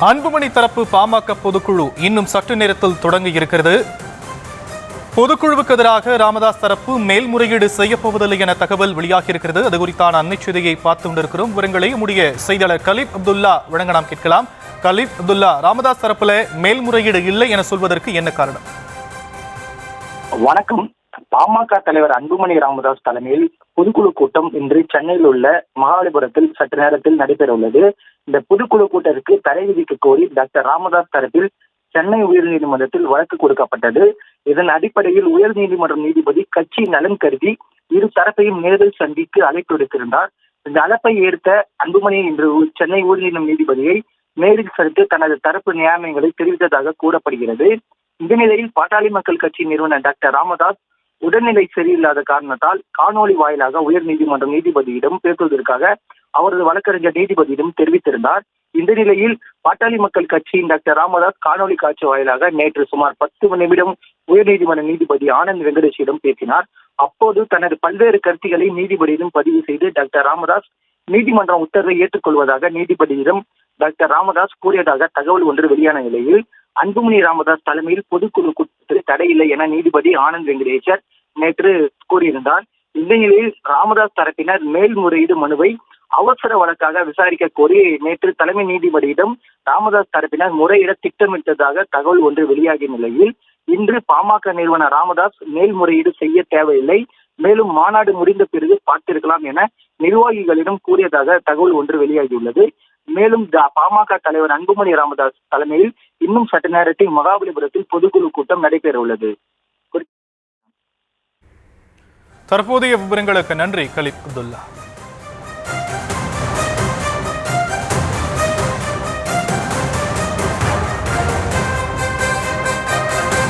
அன்புமணி தரப்பு பாமக பொதுக்குழு இன்னும் சற்று நேரத்தில் தொடங்க இருக்கிறது. பொதுக்குழுவுக்கு எதிராக ராமதாஸ் தரப்பு மேல்முறையீடு செய்யப்போவதில்லை என தகவல் வெளியாகி இருக்கிறது. அது குறித்தான அண்மை செய்தியை பார்த்து கொண்டிருக்கிறோம். விவரங்களை நம்முடைய செய்தியாளர் கலீப் அப்துல்லா வழங்க நாம் கேட்கலாம். கலீப் அப்துல்லா, ராமதாஸ் தரப்புல மேல்முறையீடு இல்லை என சொல்வதற்கு என்ன காரணம்? வணக்கம். பாமக தலைவர் அன்புமணி ராமதாஸ் தலைமையில் பொதுக்குழு கூட்டம் இன்று சென்னையில் உள்ள மகாபலிபுரத்தில் சற்று நேரத்தில் நடைபெற உள்ளது. இந்த பொதுக்குழு கூட்டத்திற்கு தடை விதிக்க கோரி டாக்டர் ராமதாஸ் தரப்பில் சென்னை உயர்நீதிமன்றத்தில் வழக்கு கொடுக்கப்பட்டது. இதன் அடிப்படையில் உயர்நீதிமன்ற நீதிபதி கட்சி நலன் கருதி இரு தரப்பையும் நேரில் சந்தித்து அழைப்பு விடுத்திருந்தார். இந்த அழைப்பை ஏற்ற அன்புமணி இன்று சென்னை உயர்நீதிமன்ற நீதிபதியை நேரில் சந்தித்து தனது தரப்பு நியாயங்களை தெரிவித்ததாக கூறப்படுகிறது. இந்த நிலையில் பாட்டாளி மக்கள் கட்சி நிறுவனர் டாக்டர் ராமதாஸ் உடல்நிலை சரியில்லாத காரணத்தால் காணொலி வாயிலாக உயர்நீதிமன்ற நீதிபதியிடம் பேசுவதற்காக அவரது வழக்கறிஞர் நீதிபதியிடம் தெரிவித்திருந்தார். இந்த நிலையில் பாட்டாளி மக்கள் கட்சியின் டாக்டர் ராமதாஸ் காணொலி காட்சி வாயிலாக நேற்று சுமார் 10 நிமிடம் உயர்நீதிமன்ற நீதிபதி ஆனந்த் வெங்கடேஷிடம் பேசினார். அப்போது தனது பல்வேறு கருத்துக்களை நீதிபதியிடம் பதிவு செய்து டாக்டர் ராமதாஸ் நீதிமன்ற உத்தரவை ஏற்றுக்கொள்வதாக நீதிபதியிடம் டாக்டர் ராமதாஸ் கூறியதாக தகவல் ஒன்று வெளியான நிலையில் அன்புமணி ராமதாஸ் தலைமையில் பொதுக்குழு கூட்டத்தில் தடையில்லை என நீதிபதி ஆனந்த் வெங்கடேஷர் நேற்று கூறியிருந்தார். இந்த நிலையில் ராமதாஸ் தரப்பினர் மேல்முறையீடு மனுவை அவசர வழக்காக விசாரிக்க கோரி நேற்று தலைமை நீதிபதியிடம் ராமதாஸ் தரப்பினர் முறையிட திட்டமிட்டதாக தகவல் ஒன்று வெளியாகிய நிலையில் இன்று பாமக நிறுவனர் ராமதாஸ் மேல்முறையீடு செய்ய தேவையில்லை, மேலும் மாநாடு முடிந்த பிறகு பார்த்திருக்கலாம் என நிர்வாகிகளிடம் கூறியதாக தகவல் ஒன்று வெளியாகியுள்ளது. மேலும் பாமக தலைவர் அன்புமணி ராமதாஸ் தலைமையில் இன்னும் சற்று நேரத்தில் மகாபலிபுரத்தில் பொதுக்குழு கூட்டம் நடைபெற உள்ளது. தற்போதைய விவரங்களுக்கு நன்றி கலீப் அப்துல்லா.